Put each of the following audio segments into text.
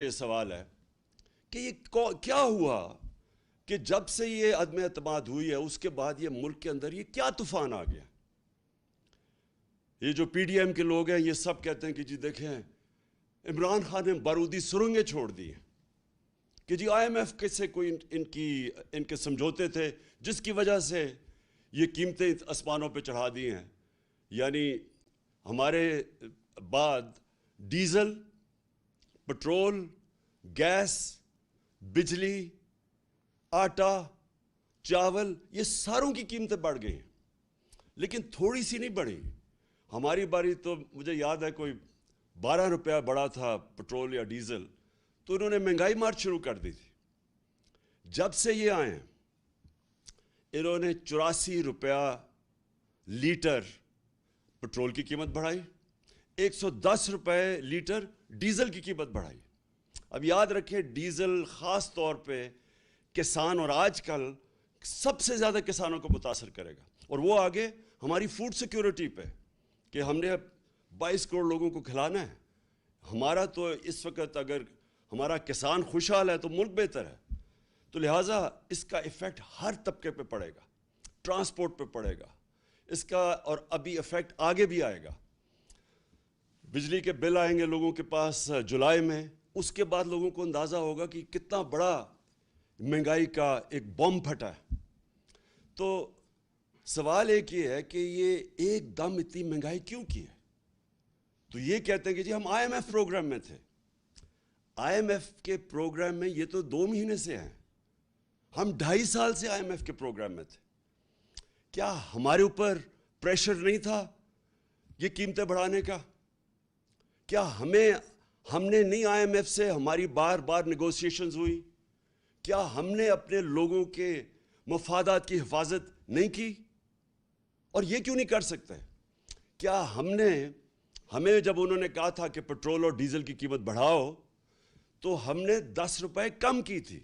یہ سوال ہے کہ یہ کیا ہوا کہ جب سے یہ عدم اعتماد ہوئی ہے اس کے بعد یہ ملک کے اندر یہ کیا طوفان آ گیا. یہ جو پی ڈی ایم کے لوگ ہیں یہ سب کہتے ہیں کہ جی دیکھیں عمران خان نے بارودی سرنگیں چھوڑ دی ہیں کہ جی آئی ایم ایف سے کوئی ان کے سمجھوتے تھے جس کی وجہ سے یہ قیمتیں آسمانوں پہ چڑھا دی ہیں. یعنی ہمارے بعد ڈیزل، پٹرول، گیس، بجلی، آٹا، چاول، یہ ساروں کی قیمتیں بڑھ گئی ہیں لیکن تھوڑی سی نہیں بڑھی. ہماری باری تو مجھے یاد ہے کوئی 12 روپیہ بڑا تھا پٹرول یا ڈیزل تو انہوں نے مہنگائی مار شروع کر دی تھی. جب سے یہ آئے ہیں انہوں نے 84 روپیہ لیٹر پٹرول کی قیمت بڑھائی، 110 روپے لیٹر ڈیزل کی قیمت بڑھائی. اب یاد رکھیں ڈیزل خاص طور پہ کسان اور آج کل سب سے زیادہ کسانوں کو متاثر کرے گا اور وہ آگے ہماری فوڈ سیکیورٹی پہ کہ ہم نے 22 کروڑ لوگوں کو کھلانا ہے. ہمارا تو اس وقت اگر ہمارا کسان خوشحال ہے تو ملک بہتر ہے. تو لہٰذا اس کا ایفیکٹ ہر طبقے پہ پڑے گا، ٹرانسپورٹ پہ پڑے گا اس کا، اور ابھی ایفیکٹ آگے بھی آئے گا. بجلی کے بل آئیں گے لوگوں کے پاس جولائی میں، اس کے بعد لوگوں کو اندازہ ہوگا کہ کتنا بڑا مہنگائی کا ایک بم پھٹا ہے. تو سوال ایک یہ ہے کہ یہ ایک دم اتنی مہنگائی کیوں کی ہے؟ تو یہ کہتے ہیں کہ جی ہم آئی ایم ایف پروگرام میں تھے. آئی ایم ایف کے پروگرام میں یہ تو 2 مہینے سے ہیں، ہم 2.5 سال سے آئی ایم ایف کے پروگرام میں تھے. کیا ہمارے اوپر پریشر نہیں تھا یہ قیمتیں بڑھانے کا؟ کیا ہم نے نہیں آئی ایم ایف سے ہماری بار بار نیگوسیشنز ہوئی؟ کیا ہم نے اپنے لوگوں کے مفادات کی حفاظت نہیں کی؟ اور یہ کیوں نہیں کر سکتے؟ کیا ہمیں جب انہوں نے کہا تھا کہ پٹرول اور ڈیزل کی قیمت بڑھاؤ تو ہم نے 10 روپے کم کی تھی.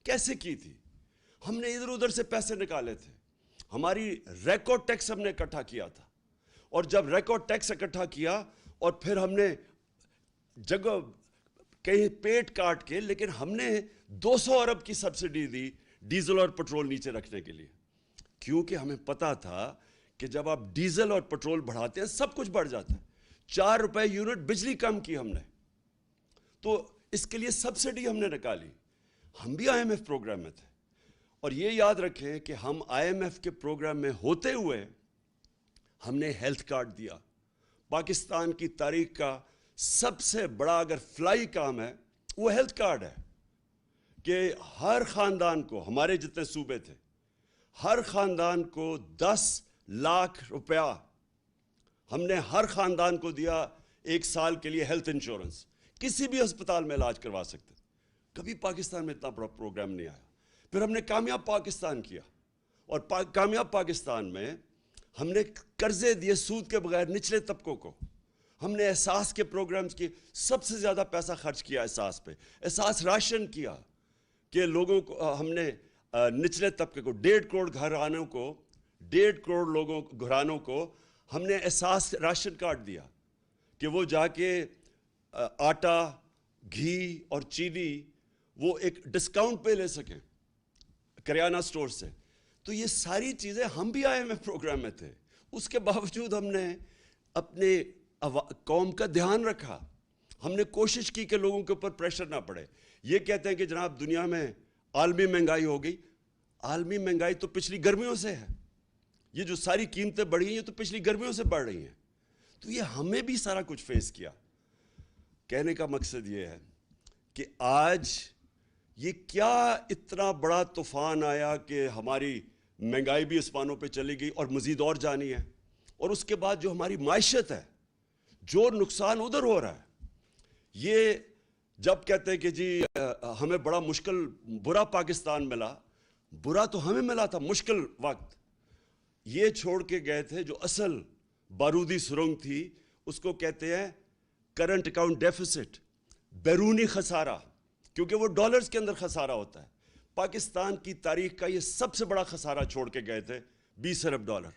کیسے کی تھی؟ ہم نے ادھر ادھر سے پیسے نکالے تھے. ہماری ریکارڈ ٹیکس ہم نے اکٹھا کیا تھا اور جب ریکارڈ ٹیکس اکٹھا کیا اور پھر ہم نے جگہ کہیں پیٹ کاٹ کے لیکن ہم نے 200 ارب کی سبسڈی دی ڈیزل اور پٹرول نیچے رکھنے کے لیے، کیونکہ ہمیں پتا تھا کہ جب آپ ڈیزل اور پٹرول بڑھاتے ہیں سب کچھ بڑھ جاتا ہے. 4 روپے یونٹ بجلی کم کی ہم نے، تو اس کے لیے سبسڈی ہم نے نکالی. ہم بھی آئی ایم ایف پروگرام میں تھے. اور یہ یاد رکھیں کہ ہم آئی ایم ایف کے پروگرام میں ہوتے ہوئے ہم نے ہیلتھ کارڈ دیا. پاکستان کی تاریخ کا سب سے بڑا اگر فلائی کام ہے وہ ہیلتھ کارڈ ہے کہ ہر خاندان کو، ہمارے جتنے صوبے تھے ہر خاندان کو 10 لاکھ روپیہ ہم نے ہر خاندان کو دیا 1 سال کے لیے ہیلتھ انشورنس. کسی بھی ہسپتال میں علاج کروا سکتے. کبھی پاکستان میں اتنا بڑا پروگرام نہیں آیا. پھر ہم نے کامیاب پاکستان کیا اور کامیاب پاکستان میں ہم نے قرضے دیے سود کے بغیر نچلے طبقوں کو. ہم نے احساس کے پروگرامز کی سب سے زیادہ پیسہ خرچ کیا احساس پہ. احساس راشن کیا کہ لوگوں کو ہم نے نچلے طبقے کو 1.5 کروڑ گھرانوں کو 1.5 کروڑ گھرانوں کو ہم نے احساس راشن کارڈ دیا کہ وہ جا کے آٹا، گھی اور چینی وہ ایک ڈسکاؤنٹ پہ لے سکیں کریانہ سٹور سے. تو یہ ساری چیزیں ہم بھی آئی ایم ایف پروگرام میں تھے. اس کے باوجود ہم نے اپنے قوم کا دھیان رکھا. ہم نے کوشش کی کہ لوگوں کے اوپر پریشر نہ پڑے. یہ کہتے ہیں کہ جناب دنیا میں عالمی مہنگائی ہو گئی. عالمی مہنگائی تو پچھلی گرمیوں سے ہے. یہ جو ساری قیمتیں بڑھی ہیں یہ تو پچھلی گرمیوں سے بڑھ رہی ہیں. تو یہ ہمیں بھی سارا کچھ فیس کیا. کہنے کا مقصد یہ ہے کہ آج یہ کیا اتنا بڑا طوفان آیا کہ ہماری مہنگائی بھی آسمانوں پہ چلی گئی اور مزید اور جانی ہے. اور اس کے بعد جو ہماری معیشت ہے، جو نقصان ادھر ہو رہا ہے. یہ جب کہتے ہیں کہ جی ہمیں بڑا مشکل برا پاکستان ملا، برا تو ہمیں ملا تھا مشکل وقت. یہ چھوڑ کے گئے تھے جو اصل بارودی سرنگ تھی، اس کو کہتے ہیں کرنٹ اکاؤنٹ ڈیفیسٹ، بیرونی خسارہ، کیونکہ وہ ڈالرز کے اندر خسارہ ہوتا ہے. پاکستان کی تاریخ کا یہ سب سے بڑا خسارہ چھوڑ کے گئے تھے 20 ارب ڈالر.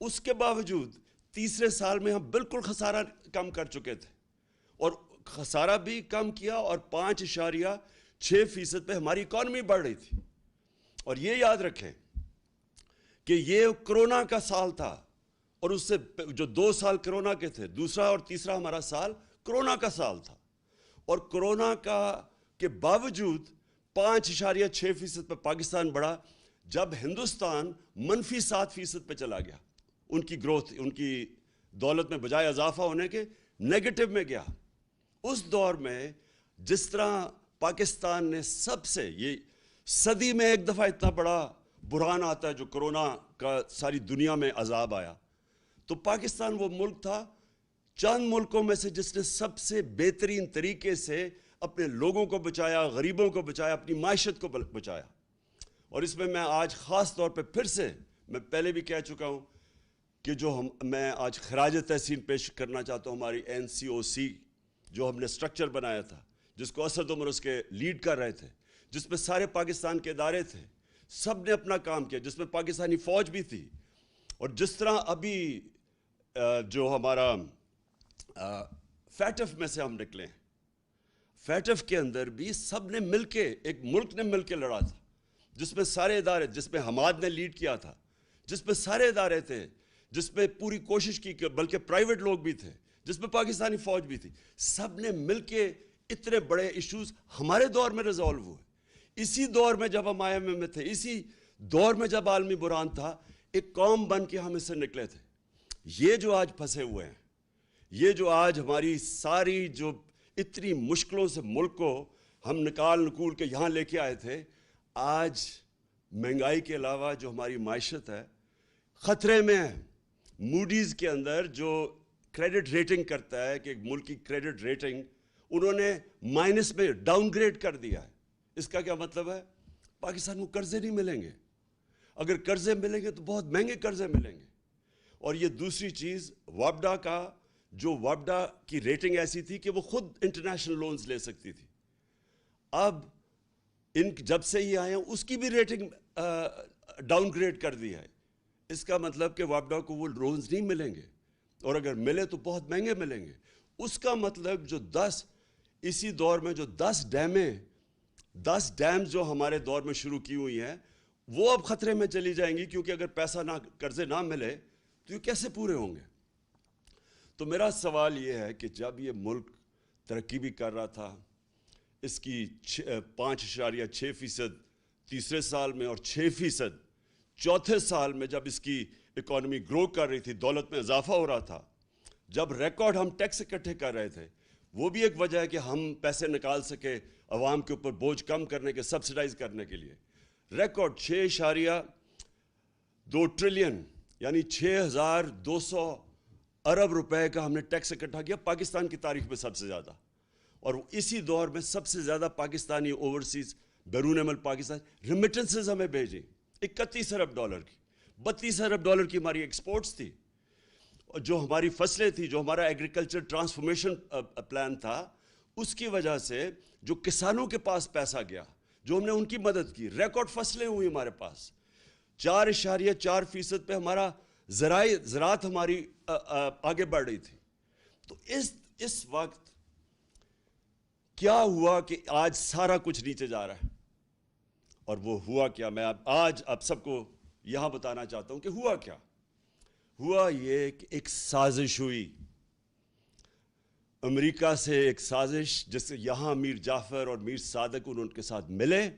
اس کے باوجود تیسرے سال میں ہم بالکل خسارہ کم کر چکے تھے اور خسارہ بھی کم کیا اور 5.6% پہ ہماری اکانومی بڑھ رہی تھی. اور یہ یاد رکھیں کہ یہ کرونا کا سال تھا, اور اس سے جو 2 سال کرونا کے تھے, دوسرا اور تیسرا ہمارا سال کرونا کا سال تھا, اور کرونا کے باوجود 5.6% پہ پاکستان بڑھا, جب ہندوستان -7% پہ چلا گیا. ان کی گروتھ, ان کی دولت میں بجائے اضافہ ہونے کے نیگیٹو میں گیا. اس دور میں جس طرح پاکستان نے سب سے, یہ صدی میں ایک دفعہ اتنا بڑا بحران آتا ہے جو کرونا کا ساری دنیا میں عذاب آیا, تو پاکستان وہ ملک تھا چند ملکوں میں سے جس نے سب سے بہترین طریقے سے اپنے لوگوں کو بچایا, غریبوں کو بچایا, اپنی معیشت کو بچایا. اور اس میں میں آج خاص طور پہ پھر سے, میں پہلے بھی کہہ چکا ہوں کہ میں آج خراج تحسین پیش کرنا چاہتا ہوں ہماری NCOC, جو ہم نے سٹرکچر بنایا تھا, جس کو اسد عمر اس کے لیڈ کر رہے تھے, جس میں سارے پاکستان کے ادارے تھے, سب نے اپنا کام کیا, جس میں پاکستانی فوج بھی تھی. اور جس طرح ابھی جو ہمارا فیٹف میں سے ہم نکلے ہیں, فیٹف کے اندر بھی سب نے مل کے, ایک ملک نے مل کے لڑا تھا, جس میں سارے ادارے, جس میں حماد نے لیڈ کیا تھا, جس میں سارے ادارے تھے, جس میں پوری کوشش کی, بلکہ پرائیویٹ لوگ بھی تھے, جس میں پاکستانی فوج بھی تھی. سب نے مل کے اتنے بڑے ایشوز ہمارے دور میں ریزالو ہوئے. اسی دور میں جب ہم IMF میں تھے, اسی دور میں جب عالمی بحران تھا, ایک قوم بن کے ہم اس سے نکلے تھے. یہ جو آج پھنسے ہوئے ہیں, یہ جو آج ہماری ساری جو اتنی مشکلوں سے ملک کو ہم نکول کے یہاں لے کے آئے تھے, آج مہنگائی کے علاوہ جو ہماری معیشت ہے خطرے میں ہے. موڈیز کے اندر جو کریڈٹ ریٹنگ کرتا ہے کہ ایک ملک کی کریڈٹ ریٹنگ انہوں نے مائنس میں ڈاؤن گریڈ کر دیا ہے. اس کا کیا مطلب ہے؟ پاکستان کو قرضے نہیں ملیں گے. اگر قرضے ملیں گے تو بہت مہنگے قرضے ملیں گے. اور یہ دوسری چیز, وابڈا کی ریٹنگ ایسی تھی کہ وہ خود انٹرنیشنل لونز لے سکتی تھی. اب جب سے یہ آئے ہیں اس کی بھی ریٹنگ ڈاؤن گریڈ کر دی ہے. اس کا مطلب کہ وابڈا کو وہ لونز نہیں ملیں گے, اور اگر ملے تو بہت مہنگے ملیں گے. اس کا مطلب جو اسی دور میں جو 10 ڈیمز جو ہمارے دور میں شروع کی ہوئی ہیں, وہ اب خطرے میں چلی جائیں گی, کیونکہ اگر پیسہ قرضے نہ ملے تو یہ کیسے پورے ہوں گے. تو میرا سوال یہ ہے کہ جب یہ ملک ترقی بھی کر رہا تھا, اس کی 5.6% تیسرے سال میں اور 6% چوتھے سال میں جب اس کی اکانومی گرو کر رہی تھی, دولت میں اضافہ ہو رہا تھا, جب ریکارڈ ہم ٹیکس اکٹھے کر رہے تھے, وہ بھی ایک وجہ ہے کہ ہم پیسے نکال سکے عوام کے اوپر بوجھ کم کرنے کے, سبسیڈائز کرنے کے لیے. ریکارڈ 6.2 ٹریلین یعنی 6,200 ارب روپے کا ہم نے ٹیکس اکٹھا کیا, پاکستان کی تاریخ میں سب سے زیادہ. اور اسی دور میں سب سے زیادہ پاکستانی اوورسیز, بیرون ملک پاکستان ریمیٹنسز ہمیں بھیجیں 31 ارب ڈالر کی, 32 ارب ڈالر کی ہماری ایکسپورٹس تھی. اور جو ہماری فصلیں تھیں, جو ہمارا ایگریکلچر ٹرانسفارمیشن پلان تھا, اس کی وجہ سے جو کسانوں کے پاس پیسہ گیا, جو ہم نے ان کی مدد کی, ریکارڈ فصلیں ہوئی ہمارے پاس. 4.4% پہ ہمارا زراعت ہماری آگے بڑھ رہی تھی. تو اس وقت کیا ہوا کہ آج سارا کچھ نیچے جا رہا ہے. اور وہ ہوا کیا, میں آج آپ سب کو یہاں بتانا چاہتا ہوں کہ ہوا کیا. ہوا یہ کہ ایک سازش ہوئی امریکہ سے, ایک سازش جس سے یہاں میر جعفر اور میر صادق ان کے ساتھ ملے.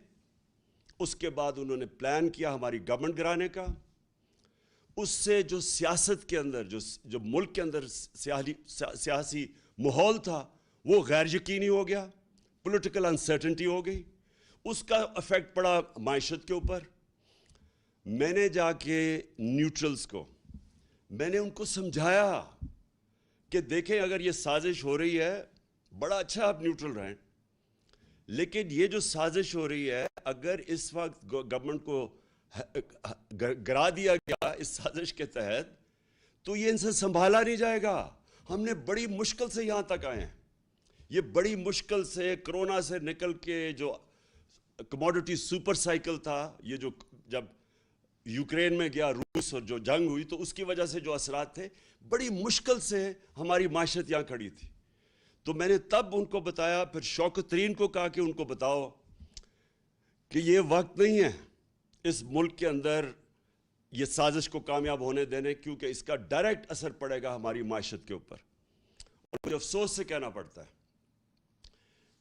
اس کے بعد انہوں نے پلان کیا ہماری گورنمنٹ گرانے کا. اس سے جو سیاست کے اندر, جو ملک کے اندر سیاسی ماحول تھا, وہ غیر یقینی ہو گیا, پولیٹیکل انسرٹنٹی ہو گئی. اس کا افیکٹ پڑا معیشت کے اوپر. میں نے جا کے نیوٹرلز کو, میں نے ان کو سمجھایا کہ دیکھیں اگر یہ سازش ہو رہی ہے, بڑا اچھا آپ نیوٹرل رہیں, لیکن یہ جو سازش ہو رہی ہے, اگر اس وقت گورنمنٹ کو گرا دیا گیا اس سازش کے تحت, تو یہ ان سے سنبھالا نہیں جائے گا. ہم نے بڑی مشکل سے یہاں تک آئے ہیں. یہ بڑی مشکل سے کرونا سے نکل کے جو کموڈٹی سپر سائیکل تھا, یہ جو جب یوکرین میں گیا روس اور جو جنگ ہوئی, تو اس کی وجہ سے جو اثرات تھے, بڑی مشکل سے ہماری معیشت یہاں کھڑی تھی. تو میں نے تب ان کو بتایا, پھر شوکت ترین کو کہا کہ ان کو بتاؤ کہ یہ وقت نہیں ہے اس ملک کے اندر یہ سازش کو کامیاب ہونے دینے, کیونکہ اس کا ڈائریکٹ اثر پڑے گا ہماری معیشت کے اوپر. اور مجھے افسوس سے کہنا پڑتا ہے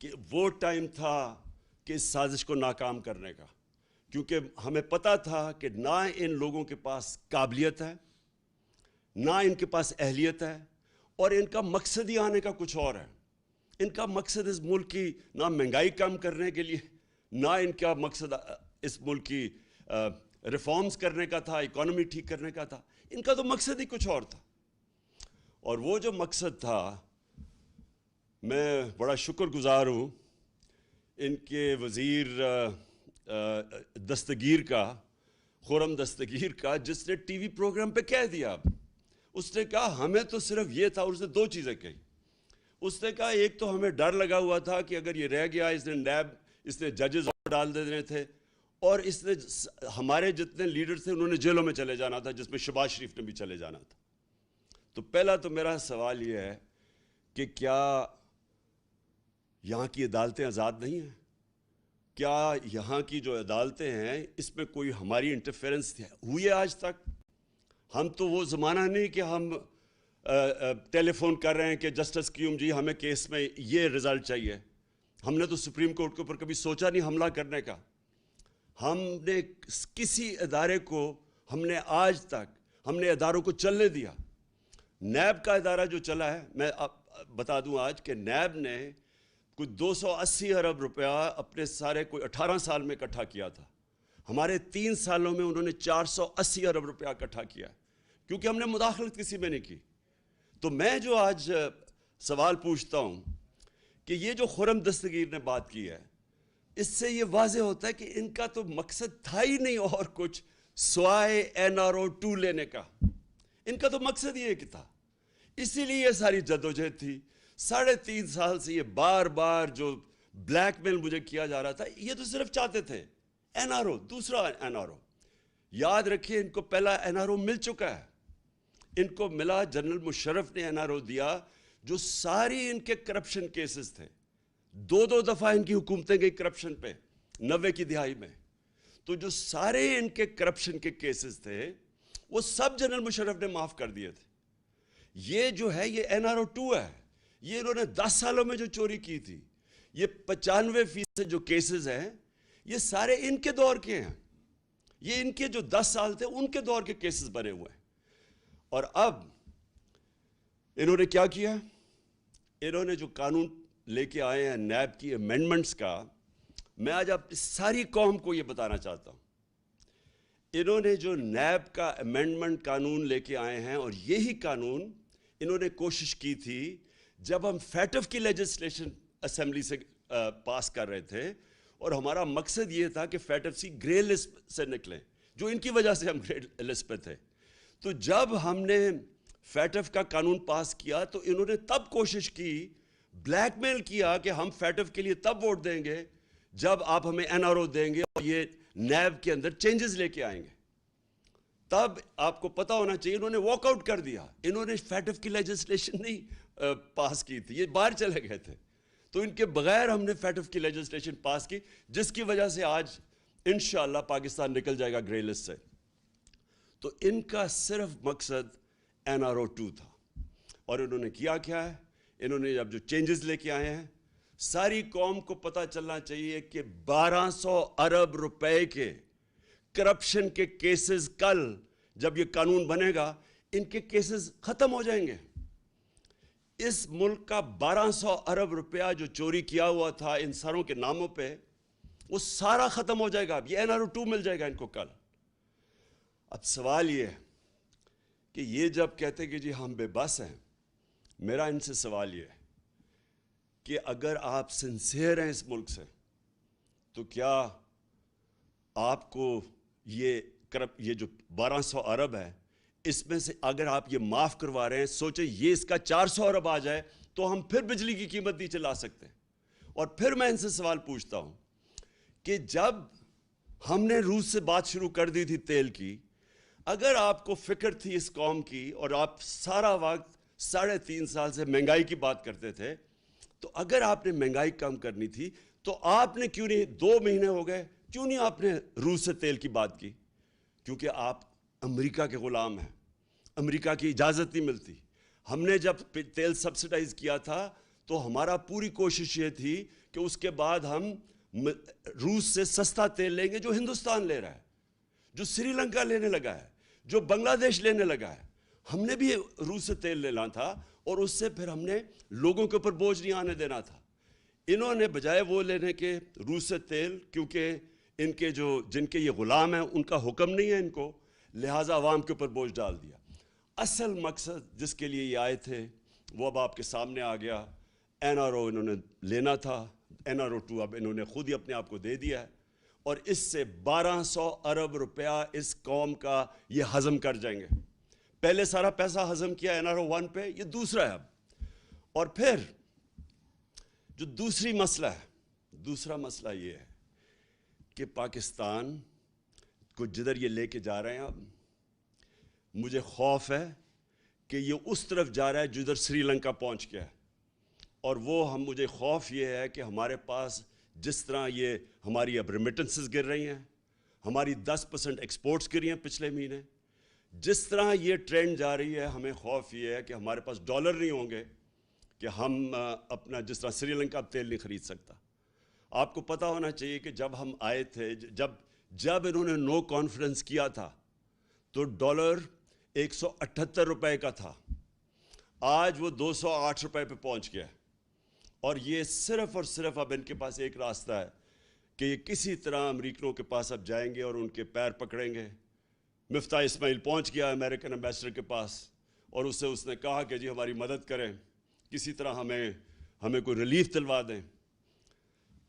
کہ وہ ٹائم تھا کہ اس سازش کو ناکام کرنے کا, کیونکہ ہمیں پتہ تھا کہ نہ ان لوگوں کے پاس قابلیت ہے, نہ ان کے پاس اہلیت ہے, اور ان کا مقصد ہی آنے کا کچھ اور ہے. ان کا مقصد اس ملک کی نہ مہنگائی کم کرنے کے لیے, نہ ان کا مقصد اس ملک کی ریفارمز کرنے کا تھا, اکانومی ٹھیک کرنے کا تھا. ان کا تو مقصد ہی کچھ اور تھا. اور وہ جو مقصد تھا, میں بڑا شکر گزار ہوں ان کے وزیر دستگیر کا, خرم دستگیر کا, جس نے ٹی وی پروگرام پہ کہہ دیا. اس نے کہا ہمیں تو صرف یہ تھا, اور اس نے دو چیزیں کہی. اس نے کہا ایک تو ہمیں ڈر لگا ہوا تھا کہ اگر یہ رہ گیا, اس نے نیب, اس نے ججز ڈال دینے تھے, اور اس نے ہمارے جتنے لیڈر تھے انہوں نے جیلوں میں چلے جانا تھا, جس میں شہباز شریف نے بھی چلے جانا تھا. تو پہلا تو میرا سوال یہ ہے کہ کیا یہاں کی عدالتیں آزاد نہیں ہیں؟ کیا یہاں کی جو عدالتیں ہیں اس میں کوئی ہماری انٹرفیرنس ہوئی ہے آج تک؟ ہم تو وہ زمانہ نہیں کہ ہم ٹیلی فون کر رہے ہیں کہ جسٹس قیوم جی ہمیں کیس میں یہ رزلٹ چاہیے. ہم نے تو سپریم کورٹ کے اوپر کبھی سوچا نہیں حملہ کرنے کا. ہم نے کسی ادارے کو, ہم نے آج تک ہم نے اداروں کو چلنے دیا. نیب کا ادارہ جو چلا ہے, میں بتا دوں آج کہ نیب نے کوئی 280 ارب روپیہ اپنے سارے کوئی 18 سال میں اکٹھا کیا تھا. ہمارے 3 سالوں میں انہوں نے 480 ارب روپیہ اکٹھا کیا, کیونکہ ہم نے مداخلت کسی میں نہیں کی. تو میں جو آج سوال پوچھتا ہوں کہ یہ جو خرم دستگیر نے بات کی ہے, اس سے یہ واضح ہوتا ہے کہ ان کا تو مقصد تھا ہی نہیں اور کچھ سوائے NRO 2 لینے کا. ان کا تو مقصد یہ کہ تھا, اسی لیے یہ ساری جدوجہد تھی. 3.5 سال سے یہ بار بار جو بلیک میل مجھے کیا جا رہا تھا, یہ تو صرف چاہتے تھے NRO, دوسرا NRO. یاد رکھیے ان کو پہلا NRO مل چکا ہے. ان کو ملا, جنرل مشرف نے NRO دیا, جو ساری ان کے کرپشن کیسز تھے. 2 دفعہ ان کی حکومتیں گئی کرپشن پہ 90 کی دہائی میں. تو جو سارے ان کے کرپشن کے کیسز تھے وہ سب جنرل مشرف نے معاف کر دیے تھے. یہ جو ہے یہ NRO 2 ہے. یہ انہوں نے 10 سالوں میں جو چوری کی تھی, یہ 95% جو کیسز ہیں یہ سارے ان کے دور کے ہیں. یہ ان کے جو 10 سال تھے ان کے دور کے کیسز بنے ہوئے ہیں. اور اب انہوں نے کیا کیا؟ انہوں نے جو قانون لے کے آئے ہیں نیب کی امینڈمنٹس کا, میں آج آپ ساری قوم کو یہ بتانا چاہتا ہوں. انہوں نے جو نیب کا امینڈمنٹ قانون لے کے آئے ہیں, اور یہی قانون انہوں نے کوشش کی تھی جب ہم فیٹف کی لیجسلیشن اسمبلی سے پاس کر رہے تھے, اور ہمارا مقصد یہ تھا کہ فیٹف سی گرے لسٹ سے نکلیں, جو ان کی وجہ سے ہم گرے لسٹ پہ تھے. تو جب ہم نے فیٹف کا قانون پاس کیا تو انہوں نے تب کوشش کی, بلیک میل کیا کہ ہم فیٹف کے لیے تب ووٹ دیں گے جب آپ ہمیں NRO دیں گے اور یہ نیب کے اندر چینجز لے کے آئیں گے. تب آپ کو پتہ ہونا چاہیے انہوں نے واک آؤٹ کر دیا. انہوں نے فیٹف کی لیجسلیشن نہیں پاس کی تھی, یہ باہر چلے گئے تھے. تو ان کے بغیر ہم نے فیٹف کی لیجسلیشن پاس کی, جس کی وجہ سے آج انشاءاللہ پاکستان نکل جائے گا گرے لسٹ سے. تو ان کا صرف مقصد NRO 2 تھا. اور انہوں نے کیا ہے, انہوں نے اب جو چینجز لے کے آئے ہیں, ساری قوم کو پتہ چلنا چاہیے کہ 1200 ارب روپے کے کرپشن کے کیسز کل جب یہ قانون بنے گا ان کے کیسز ختم ہو جائیں گے. اس ملک کا 1200 ارب روپیہ جو چوری کیا ہوا تھا ان سروں کے ناموں پہ, وہ سارا ختم ہو جائے گا. اب یہ NRO 2 مل جائے گا ان کو کل. اب سوال یہ ہے کہ یہ جب کہتے کہ جی ہم بے بس ہیں, میرا ان سے سوال یہ ہے کہ اگر آپ سنسیئر ہیں اس ملک سے, تو کیا آپ کو یہ جو 1200 ارب ہے, اس میں سے اگر آپ یہ معاف کروا رہے ہیں, سوچیں یہ اس کا 400 ارب آ جائے تو ہم پھر بجلی کی قیمت نیچے لا سکتے ہیں. اور پھر میں ان سے سوال پوچھتا ہوں کہ جب ہم نے روس سے بات شروع کر دی تھی تیل کی, اگر آپ کو فکر تھی اس قوم کی اور آپ سارا وقت 3.5 سال سے مہنگائی کی بات کرتے تھے, تو اگر آپ نے مہنگائی کم کرنی تھی تو آپ نے کیوں نہیں 2 مہینے ہو گئے کیوں نہیں آپ نے روس سے تیل کی بات کی؟ کیونکہ آپ امریکہ کے غلام ہیں، امریکہ کی اجازت نہیں ملتی. ہم نے جب تیل سبسڈائز کیا تھا تو ہمارا پوری کوشش یہ تھی کہ اس کے بعد ہم روس سے سستا تیل لیں گے جو ہندوستان لے رہا ہے، جو سری لنکا لینے لگا ہے، جو بنگلہ دیش لینے لگا ہے. ہم نے بھی روس سے تیل لینا تھا اور اس سے پھر ہم نے لوگوں کے اوپر بوجھ نہیں آنے دینا تھا. انہوں نے بجائے وہ لینے کے روس سے تیل، کیونکہ ان کے جن کے یہ غلام ہیں ان کا حکم نہیں ہے ان کو، لہٰذا عوام کے اوپر بوجھ ڈال دیا. اصل مقصد جس کے لیے یہ آئے تھے وہ اب آپ کے سامنے آ گیا. NRO انہوں نے لینا تھا، NRO2 اب انہوں نے خود ہی اپنے آپ کو دے دیا ہے، اور اس سے 1200 ارب روپیہ اس قوم کا یہ ہضم کر جائیں گے. پہلے سارا پیسہ ہضم کیا NRO1 پہ، یہ دوسرا ہے اب. اور پھر جو دوسرا مسئلہ یہ ہے کہ پاکستان کو جدھر یہ لے کے جا رہے ہیں اب، مجھے خوف ہے کہ یہ اس طرف جا رہا ہے جدھر سری لنکا پہنچ گیا ہے. اور مجھے خوف یہ ہے کہ ہمارے پاس جس طرح یہ ہماری اب ریمیٹنسز گر رہی ہیں، ہماری 10% ایکسپورٹس گری ہیں پچھلے مہینے، جس طرح یہ ٹرینڈ جا رہی ہے ہمیں خوف یہ ہے کہ ہمارے پاس ڈالر نہیں ہوں گے کہ ہم اپنا، جس طرح سری لنکا اب تیل نہیں خرید سکتا. آپ کو پتہ ہونا چاہیے کہ جب ہم آئے تھے، جب انہوں نے نو کانفیڈنس کیا تھا تو ڈالر 178 روپے کا تھا، آج وہ 208 روپے پہ پہنچ گیا. اور یہ صرف اور صرف اب ان کے پاس ایک راستہ ہے کہ یہ کسی طرح امریکنوں کے پاس اب جائیں گے اور ان کے پیر پکڑیں گے. مفتاح اسماعیل پہنچ گیا امریکن ایمبیسڈر کے پاس اور اس نے کہا کہ جی ہماری مدد کریں، کسی طرح ہمیں کوئی ریلیف دلوا دیں.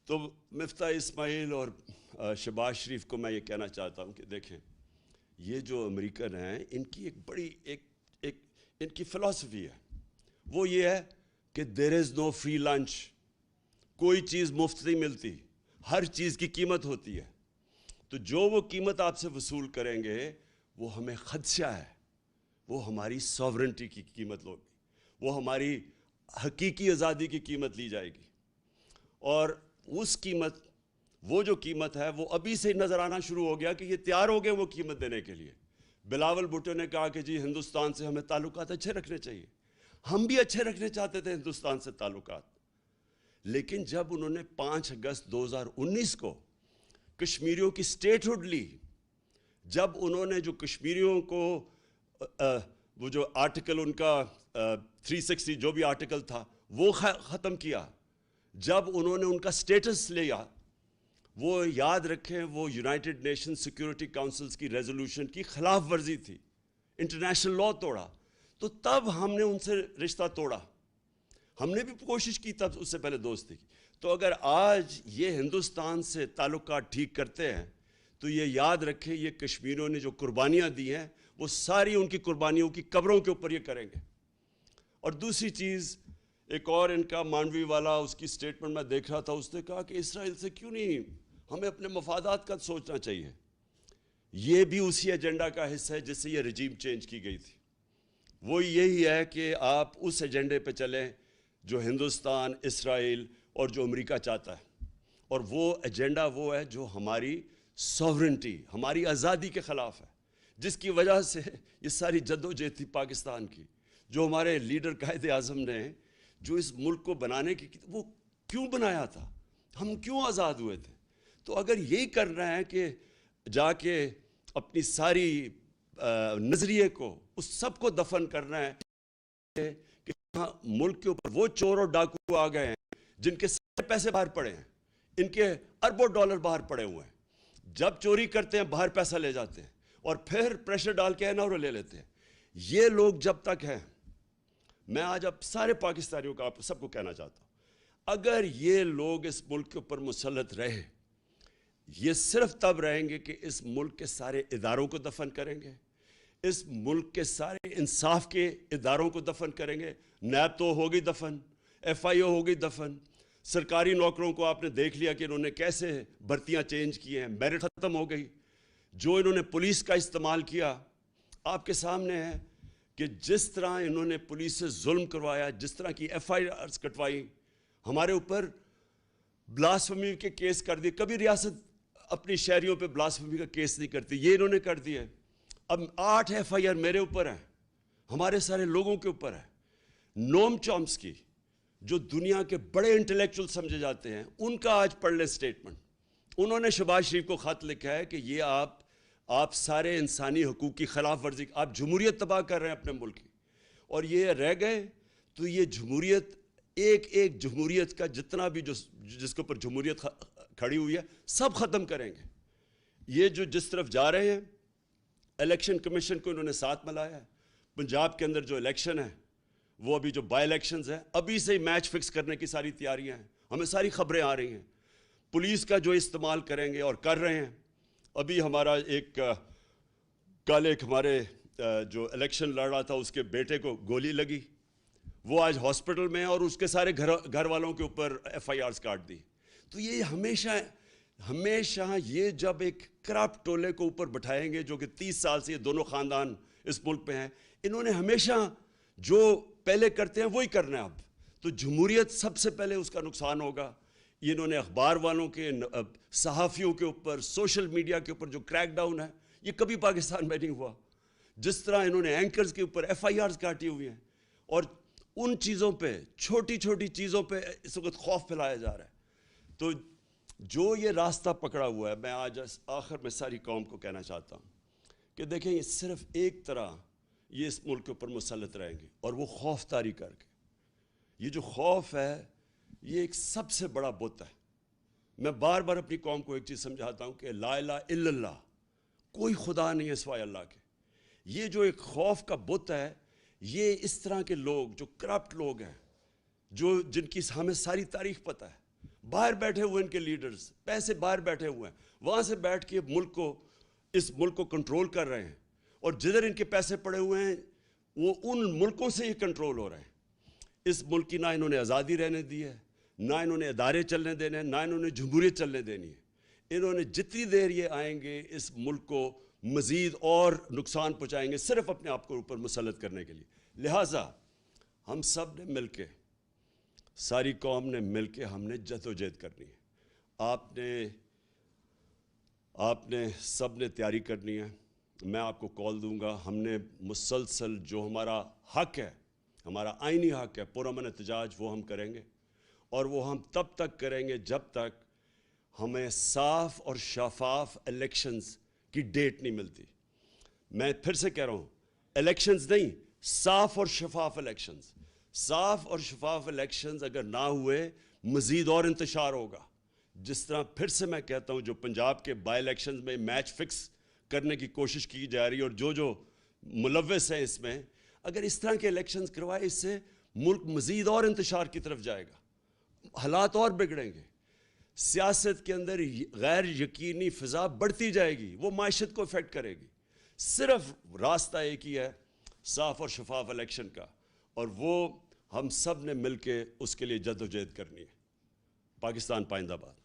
تو مفتاح اسماعیل اور شہباز شریف کو میں یہ کہنا چاہتا ہوں کہ دیکھیں، یہ جو امریکن ہیں ان کی ایک بڑی ان کی فلسفی ہے، وہ یہ ہے کہ دیر از نو فری لنچ، کوئی چیز مفت نہیں ملتی، ہر چیز کی قیمت ہوتی ہے. تو جو وہ قیمت آپ سے وصول کریں گے وہ ہمیں خدشہ ہے، وہ ہماری ساورنٹی کی قیمت ہوگی، وہ ہماری حقیقی آزادی کی قیمت لی جائے گی. اور اس قیمت، وہ جو قیمت ہے وہ ابھی سے نظر آنا شروع ہو گیا کہ یہ تیار ہو گئے وہ قیمت دینے کے لیے. بلاول بھٹو نے کہا کہ جی ہندوستان سے ہمیں تعلقات اچھے رکھنے چاہیے. ہم بھی اچھے رکھنے چاہتے تھے ہندوستان سے تعلقات، لیکن جب انہوں نے 5 اگست 2019 کو کشمیریوں کی سٹیٹ ہوڈ لی، جب انہوں نے جو کشمیریوں کو وہ جو آرٹیکل ان کا 360 جو بھی آرٹیکل تھا وہ ختم کیا، جب انہوں نے ان کا سٹیٹس لیا، وہ یاد رکھیں وہ یونائٹڈ نیشن سیکیورٹی کاؤنسلز کی ریزولوشن کی خلاف ورزی تھی، انٹرنیشنل لاء توڑا. تو تب ہم نے ان سے رشتہ توڑا. ہم نے بھی کوشش کی تب اس سے پہلے دوستی کی. تو اگر آج یہ ہندوستان سے تعلقات ٹھیک کرتے ہیں تو یہ یاد رکھیں یہ کشمیریوں نے جو قربانیاں دی ہیں وہ ساری ان کی قربانیوں کی قبروں کے اوپر یہ کریں گے. اور دوسری چیز، ایک اور ان کا مانڈوی والا، اس کی سٹیٹمنٹ میں دیکھ رہا تھا، اس نے کہا کہ اسرائیل سے کیوں نہیں، ہمیں اپنے مفادات کا سوچنا چاہیے. یہ بھی اسی ایجنڈا کا حصہ ہے جس سے یہ رجیم چینج کی گئی تھی. وہ یہی ہے کہ آپ اس ایجنڈے پہ چلیں جو ہندوستان، اسرائیل اور جو امریکہ چاہتا ہے. اور وہ ایجنڈا وہ ہے جو ہماری ساورنٹی، ہماری آزادی کے خلاف ہے، جس کی وجہ سے یہ ساری جدوجہد تھی پاکستان کی، جو ہمارے لیڈر قائد اعظم نے جو اس ملک کو بنانے کی، وہ کیوں بنایا تھا، ہم کیوں آزاد ہوئے تھے. تو اگر یہی کرنا ہے کہ جا کے اپنی ساری نظریے کو، اس سب کو دفن کرنا ہے کہ ملک کے اوپر وہ چور اور ڈاکو آ گئے ہیں جن کے سارے پیسے باہر پڑے ہیں، ان کے اربوں ڈالر باہر پڑے ہوئے ہیں، جب چوری کرتے ہیں باہر پیسہ لے جاتے ہیں اور پھر پریشر ڈال کے NRO لے لیتے ہیں. یہ لوگ جب تک ہیں، میں آج اب سارے پاکستانیوں کا آپ سب کو کہنا چاہتا ہوں، اگر یہ لوگ اس ملک کے اوپر مسلط رہے، یہ صرف تب رہیں گے کہ اس ملک کے سارے اداروں کو دفن کریں گے، اس ملک کے سارے انصاف کے اداروں کو دفن کریں گے. نیب تو ہوگی دفن، FIO ہوگی دفن، سرکاری نوکروں کو آپ نے دیکھ لیا کہ انہوں نے کیسے بھرتیاں چینج کی ہیں، میرٹ ختم ہو گئی. جو انہوں نے پولیس کا استعمال کیا آپ کے سامنے ہے کہ جس طرح انہوں نے پولیس سے ظلم کروایا، جس طرح کی FIRs کٹوائی. ہمارے اوپر بلاسفمی کے کیس کر دیے. کبھی ریاست اپنی شہریوں پہ بلاسفمی کا کیس نہیں کرتی, یہ انہوں نے کر دیا ہے. اب 8 FIR میرے اوپر ہیں, ہمارے سارے لوگوں کے اوپر ہے. نوم چومسکی جو دنیا کے بڑے انٹلیکچوئل سمجھے جاتے ہیں, ان کا آج پڑھ لیں اسٹیٹمنٹ. انہوں نے شہباز شریف کو خط لکھا ہے کہ یہ آپ سارے انسانی حقوق کی خلاف ورزی, آپ جمہوریت تباہ کر رہے ہیں اپنے ملک کی, اور یہ رہ گئے تو یہ جمہوریت, ایک جمہوریت کا جتنا بھی جس کے اوپر جمہوریت کھڑی ہوئی ہے سب ختم کریں گے. یہ جو جس طرف جا رہے ہیں, الیکشن کمیشن کو انہوں نے ساتھ ملایا ہے. پنجاب کے اندر جو الیکشن ہے وہ ابھی جو بائی الیکشنز ہیں, ابھی سے ہی میچ فکس کرنے کی ساری تیاریاں ہیں. ہمیں ساری خبریں آ رہی ہیں. پولیس کا جو استعمال کریں گے اور کر رہے ہیں. ابھی ہمارا کل ایک ہمارے جو الیکشن لڑ رہا تھا اس کے بیٹے کو گولی لگی, وہ آج ہاسپٹل میں ہے, اور اس کے سارے گھر والوں کے اوپر FIRs کاٹ دی. تو یہ ہمیشہ یہ جب ایک کرپٹ ٹولے کو اوپر بٹھائیں گے, جو کہ 30 سال سے یہ دونوں خاندان اس ملک پہ ہیں, انہوں نے ہمیشہ جو پہلے کرتے ہیں وہی کرنا ہے. اب تو جمہوریت سب سے پہلے اس کا نقصان ہوگا. انہوں نے اخبار والوں کے, صحافیوں کے اوپر, سوشل میڈیا کے اوپر جو کریک ڈاؤن ہے, یہ کبھی پاکستان میں نہیں ہوا. جس طرح انہوں نے اینکرز کے اوپر FIRs کاٹی ہوئی ہیں, اور ان چیزوں پہ, چھوٹی چھوٹی چیزوں پہ اس وقت خوف پھیلایا جا رہا ہے. تو جو یہ راستہ پکڑا ہوا ہے, میں آج آخر میں ساری قوم کو کہنا چاہتا ہوں کہ دیکھیں, یہ صرف ایک طرح یہ اس ملک کے اوپر مسلط رہیں گے, اور وہ خوف طاری کر کے. یہ جو خوف ہے یہ ایک سب سے بڑا بت ہے. میں بار بار اپنی قوم کو ایک چیز سمجھاتا ہوں کہ لا الہ الا اللہ, کوئی خدا نہیں ہے سوائے اللہ کے. یہ جو ایک خوف کا بت ہے, یہ اس طرح کے لوگ جو کرپٹ لوگ ہیں, جن کی ہمیں ساری تاریخ پتہ ہے, باہر بیٹھے ہوئے ان کے لیڈرز, پیسے باہر بیٹھے ہوئے ہیں, وہاں سے بیٹھ کے اس ملک کو کنٹرول کر رہے ہیں, اور جدھر ان کے پیسے پڑے ہوئے ہیں وہ ان ملکوں سے ہی کنٹرول ہو رہے ہیں. اس ملک کی نہ انہوں نے آزادی رہنے دی ہے, نہ انہوں نے ادارے چلنے دینے ہیں, نہ انہوں نے جمہوریت چلنے دینی ہے. انہوں نے جتنی دیر یہ آئیں گے اس ملک کو مزید اور نقصان پہنچائیں گے, صرف اپنے آپ کو اوپر مسلط کرنے کے لیے. لہٰذا ہم سب نے مل کے, ساری قوم نے مل کے, ہم نے جدوجہد کرنی ہے. آپ نے سب نے تیاری کرنی ہے. میں آپ کو کال دوں گا. ہم نے مسلسل جو ہمارا حق ہے, ہمارا آئینی حق ہے پرامن احتجاج, وہ ہم کریں گے, اور وہ ہم تب تک کریں گے جب تک ہمیں صاف اور شفاف الیکشنز کی ڈیٹ نہیں ملتی. میں پھر سے کہہ رہا ہوں, الیکشنز نہیں, صاف اور شفاف الیکشنز. صاف اور شفاف الیکشنز اگر نہ ہوئے, مزید اور انتشار ہوگا. جس طرح پھر سے میں کہتا ہوں, جو پنجاب کے بائی الیکشنز میں میچ فکس کرنے کی کوشش کی جا رہی ہے, اور جو ملوث ہیں اس میں, اگر اس طرح کے الیکشنز کروائے, اس سے ملک مزید اور انتشار کی طرف جائے گا, حالات اور بگڑیں گے. سیاست کے اندر غیر یقینی فضا بڑھتی جائے گی, وہ معیشت کو افیکٹ کرے گی. صرف راستہ ایک ہی ہے, صاف اور شفاف الیکشن کا, اور وہ ہم سب نے مل کے اس کے لیے جدوجہد کرنی ہے. پاکستان پائندہ باد.